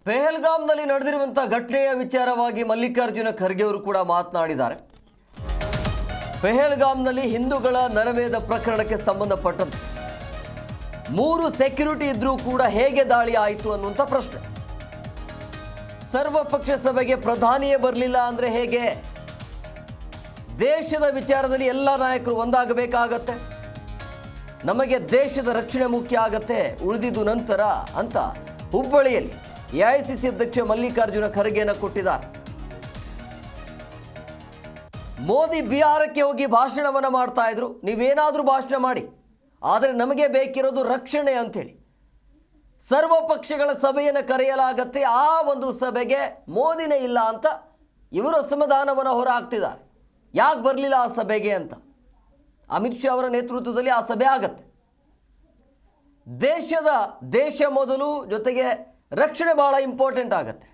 ಪೆಹಲ್ಗಾಮ್ನಲ್ಲಿ ನಡೆದಿರುವಂತಹ ಘಟನೆಯ ವಿಚಾರವಾಗಿ ಮಲ್ಲಿಕಾರ್ಜುನ ಖರ್ಗೆ ಅವರು ಕೂಡ ಮಾತನಾಡಿದ್ದಾರೆ. ಪೆಹಲ್ಗಾಮ್ನಲ್ಲಿ ಹಿಂದೂಗಳ ನರಮೇಧ ಪ್ರಕರಣಕ್ಕೆ ಸಂಬಂಧಪಟ್ಟಂತೆ 3 ಸೆಕ್ಯೂರಿಟಿ ಇದ್ರೂ ಕೂಡ ಹೇಗೆ ದಾಳಿ ಆಯಿತು ಅನ್ನುವಂಥ ಪ್ರಶ್ನೆ. ಸರ್ವಪಕ್ಷ ಸಭೆಗೆ ಪ್ರಧಾನಿಯೇ ಬರಲಿಲ್ಲ ಅಂದರೆ ಹೇಗೆ? ದೇಶದ ವಿಚಾರದಲ್ಲಿ ಎಲ್ಲ ನಾಯಕರು ಒಂದಾಗಬೇಕಾಗತ್ತೆ. ನಮಗೆ ದೇಶದ ರಕ್ಷಣೆ ಮುಖ್ಯ ಆಗತ್ತೆ, ಉಳಿದಿದ್ದು ನಂತರ ಅಂತ ಹುಬ್ಬಳ್ಳಿಯಲ್ಲಿ ಎಐಸಿಸಿ ಅಧ್ಯಕ್ಷ ಮಲ್ಲಿಕಾರ್ಜುನ ಖರ್ಗೆಯನ್ನು ಕೊಟ್ಟಿದ್ದಾರೆ. ಮೋದಿ ಬಿಹಾರಕ್ಕೆ ಹೋಗಿ ಭಾಷಣವನ್ನು ಮಾಡ್ತಾ ಇದ್ರು. ನೀವೇನಾದರೂ ಭಾಷಣ ಮಾಡಿ, ಆದರೆ ನಮಗೆ ಬೇಕಿರೋದು ರಕ್ಷಣೆ ಅಂಥೇಳಿ ಸರ್ವಪಕ್ಷಗಳ ಸಭೆಯನ್ನು ಕರೆಯಲಾಗತ್ತೆ. ಆ ಒಂದು ಸಭೆಗೆ ಮೋದಿನೇ ಇಲ್ಲ ಅಂತ ಇವರು ಅಸಮಾಧಾನವನ್ನು ಹೊರಹಾಕ್ತಿದ್ದಾರೆ. ಯಾಕೆ ಬರಲಿಲ್ಲ ಆ ಸಭೆಗೆ ಅಂತ. ಅಮಿತ್ ಶಾ ಅವರ ನೇತೃತ್ವದಲ್ಲಿ ಆ ಸಭೆ ಆಗತ್ತೆ. ದೇಶ ಮೊದಲು, ಜೊತೆಗೆ ರಕ್ಷಣೆ ಭಾಳ ಇಂಪಾರ್ಟೆಂಟ್ ಆಗುತ್ತೆ.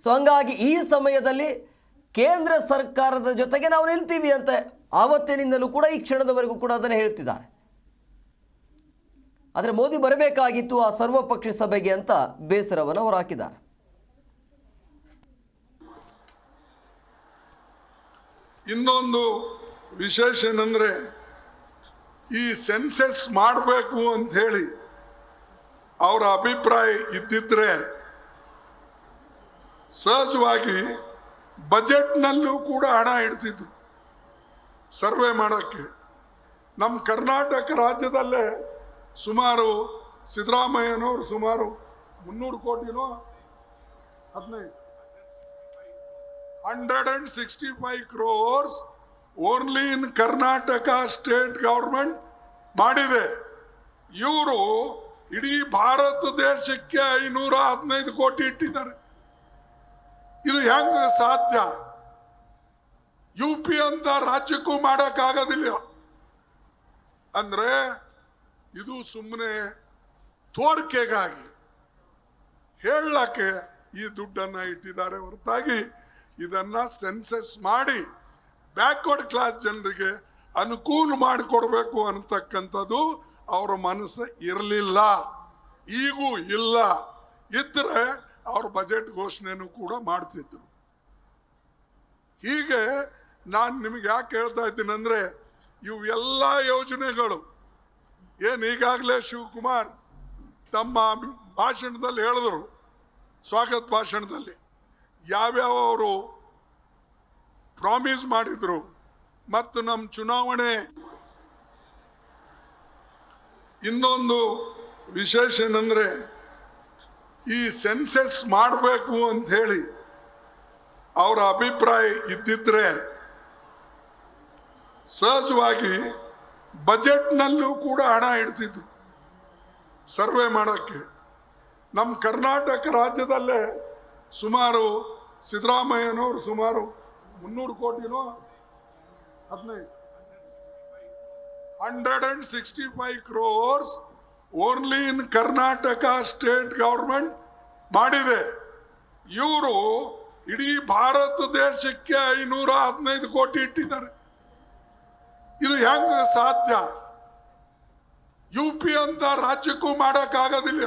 ಸೊ ಹಂಗಾಗಿ ಈ ಸಮಯದಲ್ಲಿ ಕೇಂದ್ರ ಸರ್ಕಾರದ ಜೊತೆಗೆ ನಾವು ನಿಲ್ತೀವಿ ಅಂತ ಆವತ್ತಿನಿಂದಲೂ ಕೂಡ ಈ ಕ್ಷಣದವರೆಗೂ ಕೂಡ ಅದನ್ನು ಹೇಳ್ತಿದ್ದಾರೆ. ಆದರೆ ಮೋದಿ ಬರಬೇಕಾಗಿತ್ತು ಆ ಸರ್ವಪಕ್ಷ ಸಭೆಗೆ ಅಂತ ಬೇಸರವನ್ನು ಹೊರಹಾಕಿದ್ದಾರೆ. ಇನ್ನೊಂದು ವಿಶೇಷ ಏನಂದ್ರೆ, ಈ ಸೆನ್ಸಸ್ ಮಾಡಬೇಕು ಅಂತ ಹೇಳಿ ಅವರ ಅಭಿಪ್ರಾಯ ಇದ್ದಿದ್ರೆ ಸಹಜವಾಗಿ ಬಜೆಟ್ನಲ್ಲೂ ಕೂಡ ಹಣ ಇಡ್ತಿದ್ರು ಸರ್ವೆ ಮಾಡೋಕ್ಕೆ. ನಮ್ಮ ಕರ್ನಾಟಕ ರಾಜ್ಯದಲ್ಲೇ ಸುಮಾರು ಸಿದ್ದರಾಮಯ್ಯನವರು ಸುಮಾರು 300 ಕೋಟಿನೋ 165 crores only in Karnataka state government ಮಾಡಿದೆ. ಇವರು ಇಡೀ ಭಾರತ ದೇಶಕ್ಕೆ 515 ಕೋಟಿ ಇಟ್ಟಿದ್ದಾರೆ. ಇದು ಹೆಂಗ ಸಾಧ್ಯ? UP ಅಂತ ರಾಜ್ಯಕ್ಕೂ ಮಾಡೋಕ್ಕಾಗೋದಿಲ್ಲ. ಅಂದ್ರೆ ಇದು ಸುಮ್ಮನೆ ತೋರಿಕೆಗಾಗಿ ಹೇಳಕ್ಕೆ ಈ ದುಡ್ಡನ್ನ ಇಟ್ಟಿದ್ದಾರೆ ಹೊರತಾಗಿ ಇದನ್ನ ಸೆನ್ಸಸ್ ಮಾಡಿ ಬ್ಯಾಕ್ವರ್ಡ್ ಕ್ಲಾಸ್ ಜನರಿಗೆ ಅನುಕೂಲ ಮಾಡಿಕೊಡ್ಬೇಕು ಅನ್ನತಕ್ಕಂಥದ್ದು ಅವರ ಮನಸ್ಸು ಇರಲಿಲ್ಲ, ಈಗೂ ಇಲ್ಲ. ಇದ್ರೆ ಅವ್ರ ಬಜೆಟ್ ಘೋಷಣೆನೂ ಕೂಡ ಮಾಡ್ತಿದ್ರು. ಹೀಗೆ ನಾನು ನಿಮಗೆ ಯಾಕೆ ಹೇಳ್ತಾ ಇದ್ದೀನಿ ಅಂದ್ರೆ, ಇವೆಲ್ಲ ಯೋಜನೆಗಳು ಏನು ಈಗಾಗಲೇ ಶಿವಕುಮಾರ್ ತಮ್ಮ ಭಾಷಣದಲ್ಲಿ ಹೇಳಿದ್ರು, ಸ್ವಾಗತ ಭಾಷಣದಲ್ಲಿ ಯಾವ್ಯಾವ ಅವರು ಪ್ರಾಮಿಸ್ ಮಾಡಿದ್ರು ಮತ್ತು ನಮ್ಮ ಚುನಾವಣೆ. ಇನ್ನೊಂದು ವಿಶೇಷ ಏನಂದ್ರೆ, ಈ ಸೆನ್ಸಸ್ ಮಾಡಬೇಕು ಅಂತ ಹೇಳಿ ಅವರ ಅಭಿಪ್ರಾಯ ಇದ್ದಿದ್ರೆ ಸಹಜವಾಗಿ ಬಜೆಟ್ನಲ್ಲೂ ಕೂಡ ಹಣ ಇಡ್ತಿದ್ರು ಸರ್ವೆ ಮಾಡೋಕ್ಕೆ. ನಮ್ಮ ಕರ್ನಾಟಕ ರಾಜ್ಯದಲ್ಲೇ ಸುಮಾರು ಸಿದ್ದರಾಮಯ್ಯನವರು ಸುಮಾರು 300 ಕೋಟಿನೋ 165 crores only in Karnataka state government ಮಾಡಿದೆ. ಇವರು ಇಡೀ ಭಾರತ ದೇಶಕ್ಕೆ 515 ಕೋಟಿ ಇಟ್ಟಿದ್ದಾರೆ. ಇದು ಹೆಂಗ ಸಾಧ್ಯ? UP ಅಂತ ರಾಜ್ಯಕ್ಕೂ ಮಾಡೋಕ್ಕಾಗೋದಿಲ್ಲ.